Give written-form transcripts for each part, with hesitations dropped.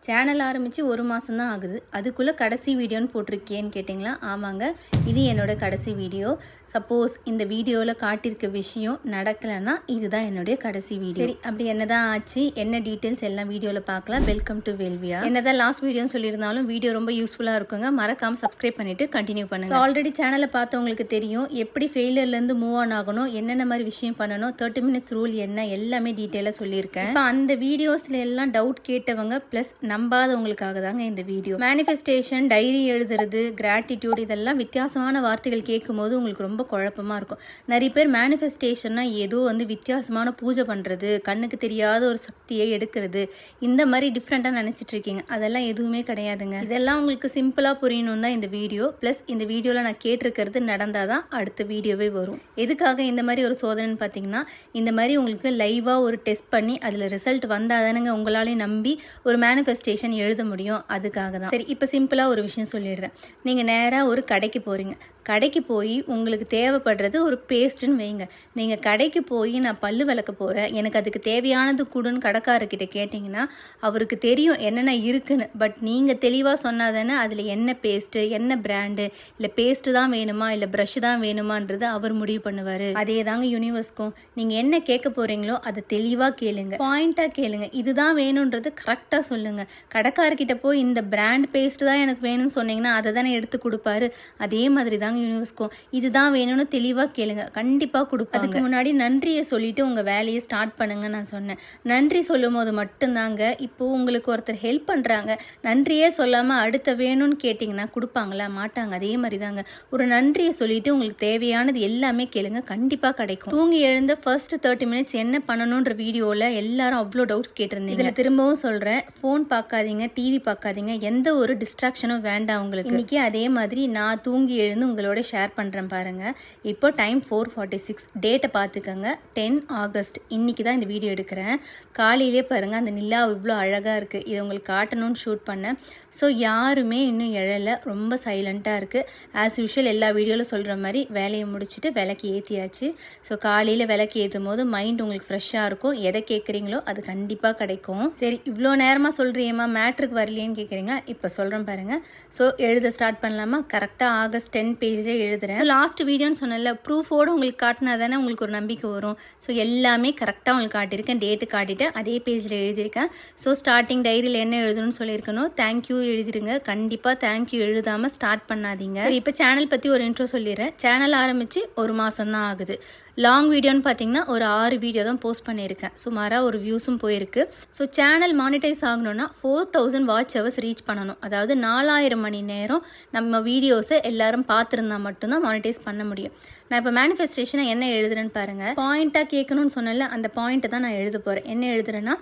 Channel ஆரம்பித்து 1 மாதம் தான் ஆகுது. அதுக்குள்ளே கடைசி வீடியோன்னு போட்டிருக்கேன்னு கேட்டிங்களா? ஆமாங்க, இது என்னோடய கடைசி வீடியோ. சப்போஸ் இந்த வீடியோவில் காட்டியிருக்க விஷயம் நடக்கலைன்னா இதுதான் என்னுடைய கடைசி வீடியோ. சரி, அப்படி என்ன தான் ஆச்சு, என்ன டீட்டெயில்ஸ் எல்லாம் வீடியோவில் பார்க்கலாம். வெல்கம் டு வெல்வியா. என்ன தான் லாஸ்ட் வீடியோன்னு சொல்லியிருந்தாலும் வீடியோ ரொம்ப யூஸ்ஃபுல்லாக இருக்குங்க. மறக்காமல் சப்ஸ்கிரைப் பண்ணிவிட்டு கண்டினியூ பண்ணுங்கள். ஆல்ரெடி சேனலை பார்த்தவங்களுக்கு தெரியும் எப்படி ஃபெயிலியர்லேருந்து மூவ் ஆன் ஆகணும், என்னென்ன மாதிரி விஷயம் பண்ணணும், 30 minutes ரூல் என்ன, எல்லாமே டீட்டெயிலாக சொல்லியிருக்கேன். இப்போ அந்த வீடியோஸில் எல்லாம் டவுட் கேட்டவங்க ப்ளஸ் நம்பாதவங்களுக்காக தாங்க இந்த வீடியோ. மேனிஃபெஸ்டேஷன், டைரி எழுதுறது, கிராட்டிடியூட், இதெல்லாம் வித்தியாசமான வார்த்தைகள் கேட்கும் போது உங்களுக்கு ரொம்ப குழப்பமாக இருக்கும். நிறைய பேர் மேனிஃபெஸ்டேஷன்னா ஏதோ வித்தியாசமான பூஜை பண்ணுறது, கண்ணுக்கு தெரியாத ஒரு சக்தியை எடுக்கிறது, இந்த மாதிரி டிஃப்ரெண்ட்டாக நினச்சிட்டு இருக்கீங்க. அதெல்லாம் எதுவுமே கிடையாதுங்க. இதெல்லாம் உங்களுக்கு சிம்பிளாக புரியணும் தான் இந்த வீடியோ. ப்ளஸ் இந்த வீடியோவில் நான் கேட்டிருக்கிறது நடந்தால் தான் அடுத்த வீடியோவே வரும். எதுக்காக இந்த மாதிரி ஒரு சோதனைன்னு பார்த்தீங்கன்னா, இந்த மாதிரி உங்களுக்கு லைவாக ஒரு டெஸ்ட் பண்ணி அதில் ரிசல்ட் வந்தால் தானுங்க உங்களாலே நம்பி ஒரு மேனிஃபெஸ்டேஷன் எழுத முடியும். அதுக்காக தான். சரி, இப்போ சிம்பிளாக ஒரு விஷயம் சொல்லிடுறேன். நீங்கள் நேராக ஒரு கடைக்கு போகிறீங்க. கடைக்கு போய் உங்களுக்கு தேவைப்படுறது ஒரு பேஸ்ட்டுன்னு வைங்க. நீங்கள் கடைக்கு போய் நான் பல்லு விளக்க போகிறேன், எனக்கு அதுக்கு தேவையானது கொடுன்னு கடைக்காரர்கிட்ட கேட்டிங்கன்னா அவருக்கு தெரியும் என்னென்ன இருக்குன்னு. பட் நீங்கள் தெளிவாக சொன்னால் தானே அதில் என்ன பேஸ்ட்டு, என்ன பிராண்டு, இல்லை பேஸ்ட்டு தான் வேணுமா இல்லை ப்ரஷ் தான் வேணுமான்றது அவர் முடிவு பண்ணுவார். அதே தாங்க யூனிவர்ஸ்க்கும். நீங்கள் என்ன கேட்க போகிறீங்களோ அதை தெளிவாக கேளுங்க, பாயிண்ட்டாக கேளுங்க. இதுதான் வேணுன்றது கரெக்டாக சொல்லுங்கள். கடைக்காரர்கிட்ட போய் இந்த பிராண்ட் பேஸ்ட்டு தான் எனக்கு வேணும்னு சொன்னீங்கன்னா அதை தானே எடுத்து கொடுப்பாரு. அதே மாதிரி தாங்க யூனிவர்ஸ்க்கும். இதுதான் வேணும்னு தெளிவாக கேளுங்க, கண்டிப்பாக கொடுப்பாங்க. அதுக்கு முன்னாடி நன்றியை சொல்லிட்டு உங்கள் வேலையை ஸ்டார்ட் பண்ணுங்க நான் சொன்னேன். நன்றி சொல்லும் போது மட்டும்தாங்க. இப்போ உங்களுக்கு ஒருத்தர் ஹெல்ப் பண்ணுறாங்க, நன்றியே சொல்லாமல் அடுத்த வேணும்னு கேட்டிங்கன்னா கொடுப்பாங்களா? மாட்டாங்க. அதே மாதிரி தாங்க, ஒரு நன்றியை சொல்லிட்டு உங்களுக்கு தேவையானது எல்லாமே கேளுங்க, கண்டிப்பாக கிடைக்கும். தூங்கி எழுந்த ஃபர்ஸ்ட் 30 minutes என்ன பண்ணணுன்ற வீடியோவில் எல்லாரும் அவ்வளோ டவுட்ஸ் கேட்டிருந்தீங்க. இதில் திரும்பவும் சொல்கிறேன், ஃபோன் பார்க்காதீங்க, டிவி பார்க்காதீங்க, எந்த ஒரு டிஸ்ட்ராக்ஷனும் வேண்டாம் உங்களுக்கு. இன்றைக்கி அதே மாதிரி நான் தூங்கி எழுந்து உங்களோட ஷேர் பண்ணுறேன் பாருங்கள். இப்போ டைம் 4:46. டேட்டை பார்த்துக்கோங்க, 10 August. இன்றைக்கி தான் இந்த வீடியோ எடுக்கிறேன். காலையிலே பாருங்கள், அந்த நிலா இவ்வளோ அழகாக இருக்குது. இதை உங்களுக்கு காட்டணும்னு ஷூட் பண்ணேன். ஸோ யாருமே இன்னும் எழலை, ரொம்ப சைலண்ட்டாக இருக்குது. ஆஸ் யூஷுவல் எல்லா வீடியோவில் சொல்கிற மாதிரி வேலையை முடிச்சுட்டு விளக்கு ஏற்றியாச்சு. ஸோ காலையில் விளக்கு ஏற்றும் போது மைண்ட் உங்களுக்கு ஃப்ரெஷ்ஷாக இருக்கும். எதை கேட்குறீங்களோ அது கண்டிப்பாக கிடைக்கும். சரி, இவ்வளோ நேரமாக சொல்கிறியம்மா, மேட்ருக்கு வரலையேன்னு கேட்குறீங்களா? இப்போ சொல்கிறேன் பாருங்கள். ஸோ எழுத ஸ்டார்ட் பண்ணலாமா? கரெக்டாக August 10 பேஜில் எழுதுகிறேன். ஸோ லாஸ்ட் வீடியோன்னு சொன்னல, ப்ரூஃபோடு உங்களுக்கு காட்டினா தானே உங்களுக்கு ஒரு நம்பிக்கை வரும். ஸோ எல்லாமே கரெக்டாக உங்களுக்கு காட்டியிருக்கேன், டேட்டு காட்டிட்டேன், அதே பேஜில் எழுதியிருக்கேன். ஸோ ஸ்டார்டிங் டைரியில் என்ன எழுதணும்னு சொல்லியிருக்கணும், தேங்க்யூ எழுதிடுங்க. கண்டிப்பாக தேங்க்யூ எழுதாமல் ஸ்டார்ட் பண்ணாதீங்க. சரி, இப்போ சேனல் பற்றி ஒரு இன்ட்ரோ சொல்லிடுறேன். சேனல் ஆரம்பித்து 1 மாதம் தான் ஆகுது. லாங் வீடியோன்னு பார்த்தீங்கன்னா ஒரு 6 வீடியோ தான் போஸ்ட் பண்ணியிருக்கேன். சுமாராக ஒரு வியூஸும் போயிருக்கு. ஸோ சேனல் மானிட்டைஸ் ஆகணும்னா 4000 வாட்ச் ஹவர்ஸ் ரீச் பண்ணணும். அதாவது 4000 மணி நேரம் நம்ம வீடியோஸை எல்லாரும் பார்த்துருந்தா மட்டும்தான் மானிட்டைஸ் பண்ண முடியும். நான் இப்போ மேனிஃபெஸ்டேஷனை என்ன எழுதுறேன்னு பாருங்கள். பாயிண்ட்டாக கேட்கணும்னு சொன்னல, அந்த பாயிண்ட்டை தான் நான் எழுத போகிறேன். என்ன எழுதுறேன்னா,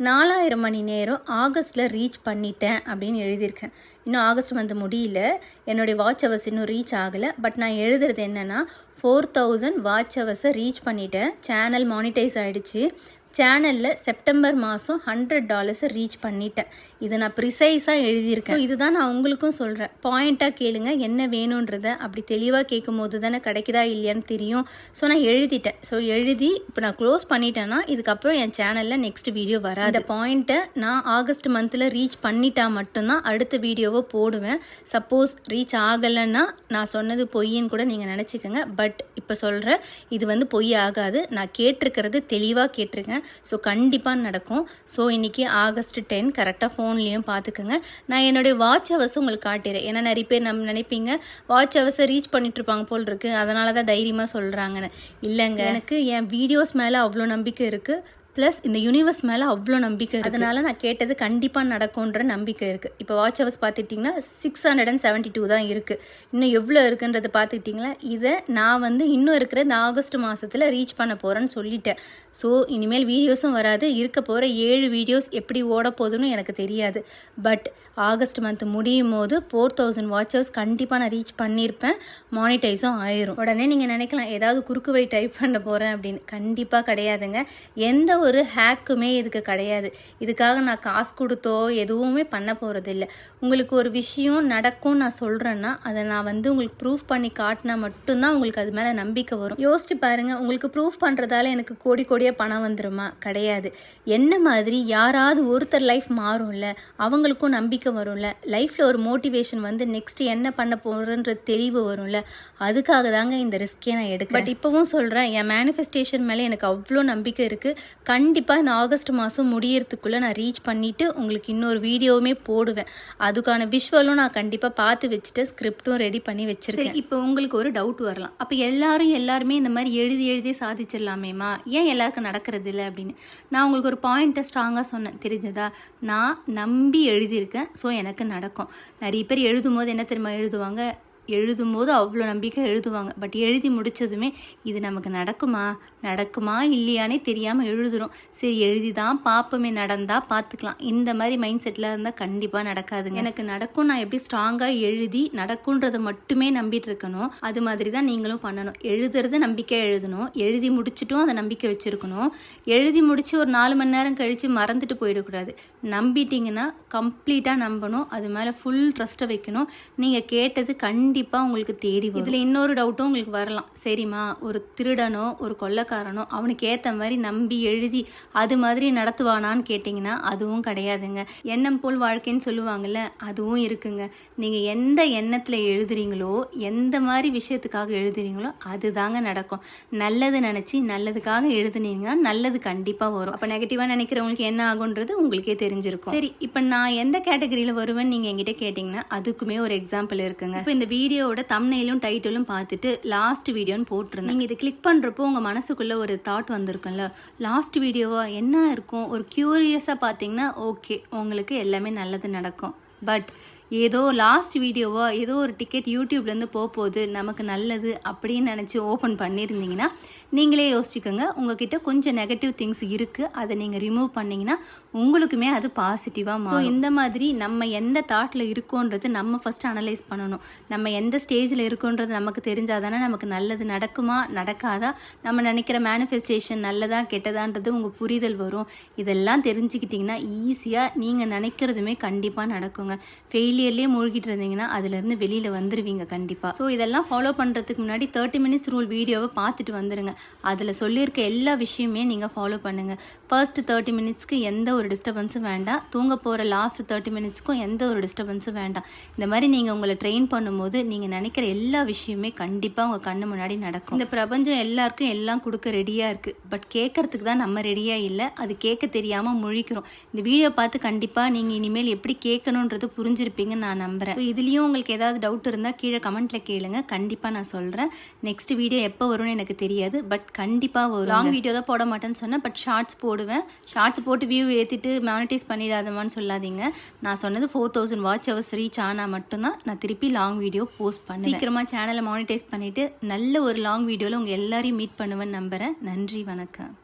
4000 மணி நேரம் ஆகஸ்ட்டில் ரீச் பண்ணிட்டேன் அப்படின்னு எழுதியிருக்கேன். இன்னும் ஆகஸ்ட் வந்து முடியல, என்னுடைய வாட்ச் ஹவர்ஸ் இன்னும் ரீச் ஆகலை. பட் நான் எழுதுறது என்னென்னா, 4000 வாட்ச் ஹவர்ஸை ரீச் பண்ணிட்டேன். சேனல் மானிட்டைஸ் ஆகிடுச்சு. சேனலில் செப்டம்பர் மாதம் $100 ரீச் பண்ணிட்டேன். இதை நான் ப்ரிசைஸாக எழுதியிருக்கேன். ஸோ இதுதான் நான் உங்களுக்கும் சொல்கிறேன். பாயிண்ட்டாக கேளுங்க, என்ன வேணுன்றதை. அப்படி தெளிவாக கேட்கும் போது தானே கிடைக்குதா இல்லையான்னு தெரியும். ஸோ நான் எழுதிட்டேன். ஸோ எழுதி இப்போ நான் க்ளோஸ் பண்ணிட்டேன்னா இதுக்கப்புறம் என் சேனலில் நெக்ஸ்ட் வீடியோ வராது. அந்த பாயிண்ட்டை நான் ஆகஸ்ட் மந்தில் ரீச் பண்ணிட்டா மட்டும்தான் அடுத்த வீடியோவை போடுவேன். சப்போஸ் ரீச் ஆகலைன்னா நான் சொன்னது பொய்ன்னு கூட நீங்கள் நினச்சிக்கோங்க. பட் இப்போ சொல்கிறேன், இது பொய் ஆகாது. நான் கேட்டிருக்கிறது தெளிவாக கேட்டிருக்கேன். ஸோ கண்டிப்பாக நடக்கும். ஸோ இன்றைக்கி August 10 கரெக்டாக ஃபோன்லேயும் பார்த்துக்கோங்க. நான் என்னுடைய வாட்ச் ஹவர்ஸும் உங்களுக்கு காட்டுறேன். ஏன்னா நிறைய பேர் நம்ம நினைப்பீங்க வாட்ச் ஹவர்ஸை ரீச் பண்ணிட்டுருப்பாங்க போல் இருக்குது, அதனால தான் தைரியமாக சொல்கிறாங்கன்னு. இல்லைங்க, எனக்கு என் வீடியோஸ் மேலே அவ்வளோ நம்பிக்கை இருக்குது. ப்ளஸ் இந்த யூனிவர்ஸ் மேலே அவ்வளோ நம்பிக்கை இருக்குது. அதனால் நான் கேட்டது கண்டிப்பாக நடக்கும்ன்ற நம்பிக்கை இருக்குது. இப்போ வாட்ச் ஹவர்ஸ் பார்த்துக்கிட்டிங்கன்னா 672 தான் இருக்குது. இன்னும் எவ்வளோ இருக்குன்றதை பார்த்துக்கிட்டிங்களா? இதை நான் இன்னும் இருக்கிற இந்த ஆகஸ்ட் மாதத்தில் ரீச் பண்ண போகிறேன்னு சொல்லிட்டேன். ஸோ இனிமேல் வீடியோஸும் வராது. இருக்க போகிற 7 வீடியோஸ் எப்படி ஓட போகுதுன்னு எனக்கு தெரியாது. பட் ஆகஸ்ட் மந்த் முடியும் போது 4000 வாட்ச் ஹவர்ஸ் கண்டிப்பாக நான் ரீச் பண்ணியிருப்பேன். மானிட்டைஸும் ஆயிரும். உடனே நீங்கள் நினைக்கலாம் ஏதாவது குறுக்கு வழி டைப் பண்ண போகிறேன் அப்படின்னு. கண்டிப்பாக கிடையாதுங்க. எந்த ஒரு ஹேக்குமே இதுக்கு கிடையாது. இதுக்காக நான் காசு கொடுத்தோ எதுவுமே பண்ண போகிறதில்ல. உங்களுக்கு ஒரு விஷயம் நடக்கும் நான் சொல்கிறேன்னா அதை நான் வந்து உங்களுக்கு ப்ரூஃப் பண்ணி காட்டினா மட்டும்தான் உங்களுக்கு அது மேலே நம்பிக்கை வரும். யோசிச்சு பாருங்கள், உங்களுக்கு ப்ரூஃப் பண்ணுறதால எனக்கு கோடி கோடியாக பணம் வந்துடுமா? கிடையாது. என்ன மாதிரி யாராவது ஒருத்தர் லைஃப் மாறும்ல, அவங்களுக்கும் நம்பிக்கை வரும்ல, லைஃப்பில் ஒரு மோட்டிவேஷன் வந்து நெக்ஸ்ட்டு என்ன பண்ண போகிறன்ற தெளிவு வரும்ல, அதுக்காக தாங்க இந்த ரிஸ்கே நான் எடுக்கிறேன். பட் இப்போவும் சொல்கிறேன், என் மேனிஃபெஸ்டேஷன் மேலே எனக்கு அவ்வளோ நம்பிக்கை இருக்குது. கண்டிப்பாக இந்த ஆகஸ்ட் மாதம் முடியறதுக்குள்ளே நான் ரீச் பண்ணிவிட்டு உங்களுக்கு இன்னொரு வீடியோவுமே போடுவேன். அதுக்கான விஷுவலும் நான் கண்டிப்பாக பார்த்து வச்சுட்டு ஸ்கிரிப்டும் ரெடி பண்ணி வச்சுருக்கேன். இப்போ உங்களுக்கு ஒரு டவுட் வரலாம், அப்போ எல்லாருமே இந்த மாதிரி எழுதி சாதிச்சிடலாமேம்மா, ஏன் எல்லாருக்கும் நடக்கிறது இல்லை அப்படின்னு. நான் உங்களுக்கு ஒரு பாயிண்ட்டை ஸ்ட்ராங்காக சொன்னேன், தெரிஞ்சதா? நான் நம்பி எழுதியிருக்கேன், ஸோ எனக்கு நடக்கும். நிறைய பேர் எழுதும் போது என்ன தெரியுமா எழுதுவாங்க, எழுதும்போது அவ்வளோ நம்பிக்கை எழுதுவாங்க. பட் எழுதி முடித்ததுமே இது நமக்கு நடக்குமா இல்லையானே தெரியாமல் எழுதுகிறோம். சரி எழுதி தான் பார்ப்போமே, நடந்தால் பார்த்துக்கலாம், இந்த மாதிரி மைண்ட் செட்டில் இருந்தால் கண்டிப்பாக நடக்காதுங்க. எனக்கு நடக்கும், நான் எப்படி ஸ்ட்ராங்காக எழுதி நடக்குன்றதை மட்டுமே நம்பிட்டு இருக்கணும். அது மாதிரி தான் நீங்களும் பண்ணணும். எழுதுறது நம்பிக்கை எழுதணும், எழுதி முடிச்சுட்டும் அதை நம்பிக்கை வச்சுருக்கணும். எழுதி முடித்து ஒரு 4 மணி நேரம் கழித்து மறந்துட்டு போயிடக்கூடாது. நம்பிட்டிங்கன்னா கம்ப்ளீட்டாக நம்பணும், அது மேலே ஃபுல் ட்ரஸ்ட்டை வைக்கணும். நீங்கள் கேட்டது கண்டிப்பாக உங்களுக்கு தேடி வரும். இதில் இன்னொரு டவுட்டும் உங்களுக்கு வரலாம், சரிம்மா ஒரு திருடனோ ஒரு கொள்ளைக்காரனோ அவனுக்கு ஏற்ற மாதிரி நம்பி எழுதி அது மாதிரி நடத்துவானான்னு கேட்டிங்கன்னா அதுவும் கிடையாதுங்க. எண்ணம் போல் வாழ்க்கைன்னு சொல்லுவாங்கள்ல, அதுவும் இருக்குங்க. நீங்கள் எந்த எண்ணத்தில் எழுதுறீங்களோ, எந்த மாதிரி விஷயத்துக்காக எழுதுறீங்களோ அதுதாங்க நடக்கும். நல்லது நினச்சி நல்லதுக்காக எழுதுனீங்கன்னா நல்லது கண்டிப்பாக வரும். அப்போ நெகட்டிவாக நினைக்கிறவங்களுக்கு என்ன ஆகுன்றது உங்களுக்கே தெரிஞ்சிருக்கும். சரி, இப்போ நான் எந்த கேட்டகரியில் வருவேன்னு நீங்கள் என்கிட்ட கேட்டிங்கன்னா அதுக்குமே ஒரு எக்ஸாம்பிள் இருக்குங்க. இப்போ இந்த வீடியோவோட தம்ப்நெயிலும் டைட்டிலும் பார்த்துட்டு லாஸ்ட் வீடியோன்னு போட்டிருந்தேன். நீங்கள் இதை கிளிக் பண்ணுறப்போ உங்கள் மனசுக்குள்ளே ஒரு தாட் வந்திருக்கும்ல, லாஸ்ட் வீடியோவா என்ன இருக்கும், ஒரு க்யூரியஸாக பார்த்தீங்கன்னா ஓகே உங்களுக்கு எல்லாமே நல்லது நடக்கும். பட் ஏதோ லாஸ்ட் வீடியோவோ ஏதோ ஒரு டிக்கெட் யூடியூப்லேருந்து போகுது நமக்கு நல்லது அப்படின்னு நினச்சி ஓப்பன் பண்ணியிருந்தீங்கன்னா நீங்களே யோசிச்சுக்கோங்க, உங்ககிட்ட கொஞ்சம் நெகட்டிவ் திங்ஸ் இருக்குது, அதை நீங்கள் ரிமூவ் பண்ணிங்கன்னா உங்களுக்குமே அது பாசிட்டிவாக மாறும். ஸோ இந்த மாதிரி நம்ம எந்த தாட்டில் இருக்கோன்றது நம்ம ஃபஸ்ட்டு அனலைஸ் பண்ணணும். நம்ம எந்த ஸ்டேஜில் இருக்கோன்றது நமக்கு தெரிஞ்சால் தானே நமக்கு நல்லது நடக்குமா நடக்காதா, நம்ம நினைக்கிற மேனிஃபெஸ்டேஷன் நல்லதா கெட்டதான்றது உங்கள் புரிதல் வரும். இதெல்லாம் தெரிஞ்சுக்கிட்டிங்கன்னா ஈஸியாக நீங்கள் நினைக்கிறதுமே கண்டிப்பாக நடக்குங்க. ஃபெயிலியர்லேயே மூழ்கிட்டு இருந்தீங்கன்னா அதுலேருந்து வெளியில் வந்துடுவீங்க கண்டிப்பாக. ஸோ இதெல்லாம் ஃபாலோ பண்ணுறதுக்கு முன்னாடி 30 மினிட்ஸ் ரூல் வீடியோவை பார்த்துட்டு வந்துடுங்க. அதில் சொல்லியிருக்க எல்லா விஷயமே நீங்கள் ஃபாலோ பண்ணுங்கள். ஃபர்ஸ்ட் 30 மினிட்ஸ்க்கு எந்த ஒரு டிஸ்டர்பன்ஸும் வேண்டாம், தூங்க போகிற லாஸ்ட் 30 மினிட்ஸ்க்கும் எந்த ஒரு டிஸ்டர்பன்ஸும் வேண்டாம். இந்த மாதிரி நீங்கள் உங்களை ட்ரெயின் பண்ணும்போது நீங்கள் நினைக்கிற எல்லா விஷயமே கண்டிப்பாக உங்கள் கண்ணு முன்னாடி நடக்கும். இந்த பிரபஞ்சம் எல்லாருக்கும் எல்லாம் கொடுக்க ரெடியாக இருக்குது. பட் கேட்கறதுக்கு தான் நம்ம ரெடியாக இல்லை, அது கேட்க தெரியாமல் முழிக்கிறோம். இந்த வீடியோ பார்த்து கண்டிப்பாக நீங்கள் இனிமேல் எப்படி கேட்கணுன்றது புரிஞ்சிருப்பீங்கன்னு நான் நம்புகிறேன். ஸோ இதுலேயும் உங்களுக்கு ஏதாவது டவுட் இருந்தால் கீழே கமெண்ட்டில் கேளுங்க, கண்டிப்பாக நான் சொல்கிறேன். நெக்ஸ்ட் வீடியோ எப்போ வரும்னு எனக்கு தெரியாது, பட் கண்டிப்பாக வரும். லாங் வீடியோ தான் போட மாட்டேன்னு சொன்னேன், பட் ஷார்ட்ஸ் போடுவேன். ஷார்ட்ஸ் போட்டு வியூ ஏற்றிட்டு மானிட்டைஸ் பண்ணிடாதமான்னு சொல்லாதீங்க. நான் சொன்னது 4000 வாட்ச் ஹவர்ஸ் ரீச் ஆனால் மட்டும்தான் நான் திருப்பி லாங் வீடியோ போஸ்ட் பண்ணேன். சீக்கிரமாக சேனலை மானிட்டைஸ் பண்ணிவிட்டு நல்ல ஒரு லாங் வீடியோவில் உங்கள் எல்லாரையும் மீட் பண்ணுவேன்னு நம்புகிறேன். நன்றி, வணக்கம்.